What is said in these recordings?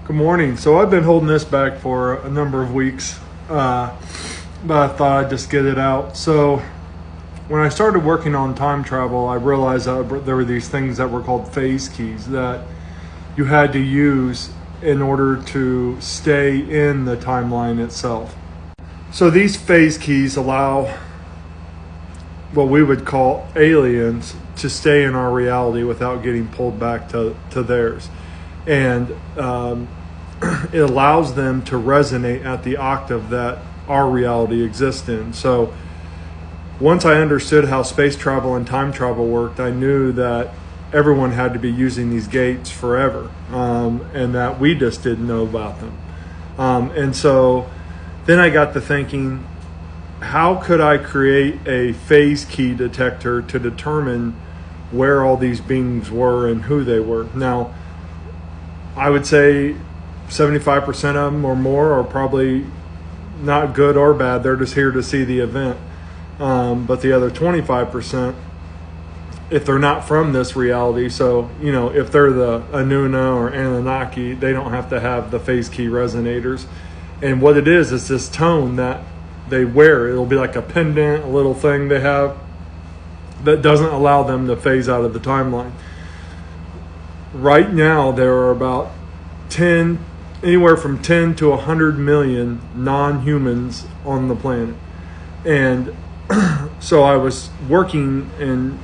Good morning. So I've been holding this back for a number of weeks, but I thought I'd just get it out. So when I started working on time travel, I realized that there were these things that were called phase keys that you had to use in order to stay in the timeline itself. So these phase keys allow what we would call aliens to stay in our reality without getting pulled back to theirs. And it allows them to resonate at the octave that our reality exists in. So once I understood how space travel and time travel worked, I knew that everyone had to be using these gates forever, and that we just didn't know about them. And so then I got to thinking, how could I create a phase key detector to determine where all these beings were and who they were? Now, I would say 75% of them or more are probably not good or bad. They're just here to see the event. But the other 25%, if they're not from this reality, so, if they're the Anuna or Anunnaki, they don't have to have the phase key resonators. And what it is this tone that they wear. It'll be like a pendant, a little thing they have that doesn't allow them to phase out of the timeline. Right now, there are about anywhere from 10 to 100 million non-humans on the planet. And so I was working, and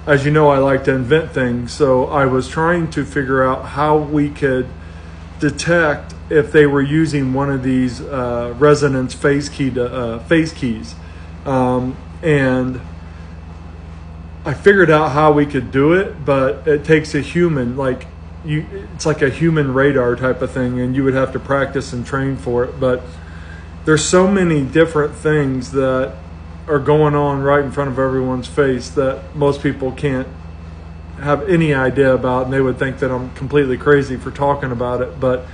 as you know, I like to invent things. So I was trying to figure out how we could detect if they were using one of these resonance phase keys. And I figured out how we could do it, but it takes a human, it's like a human radar type of thing, and you would have to practice and train for it. But there's so many different things that are going on right in front of everyone's face that most people can't have any idea about, and they would think that I'm completely crazy for talking about it. But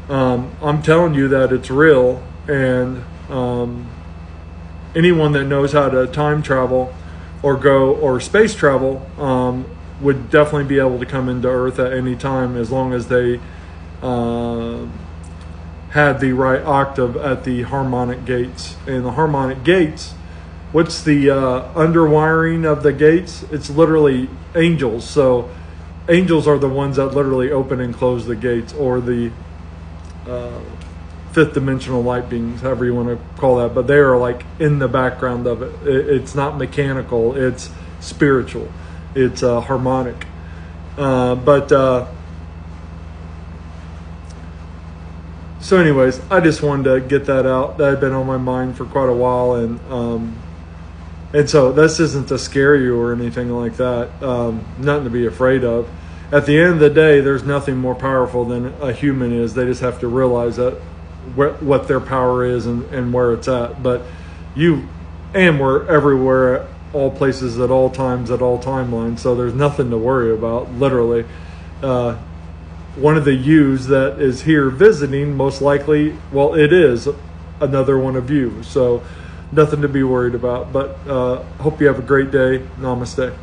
I'm telling you that it's real, and anyone that knows how to time travel or space travel would definitely be able to come into Earth at any time, as long as they had the right octave at the harmonic gates. And the harmonic gates, what's the underwiring of the gates? It's literally angels. So angels are the ones that literally open and close the gates, or the fifth dimensional light beings, however you want to call that. But they are like in the background of it. It's not mechanical, it's spiritual, it's harmonic. So anyways, I just wanted to get that out. That had been on my mind for quite a while, and so this isn't to scare you or anything like that. Nothing to be afraid of. At the end of the day, there's nothing more powerful than a human is. They just have to realize that what their power is and where it's at. But we're everywhere, at all places, at all times, at all timelines. So there's nothing to worry about, literally. One of the yous that is here visiting, most likely, well, it is another one of you. So nothing to be worried about. But hope you have a great day. Namaste.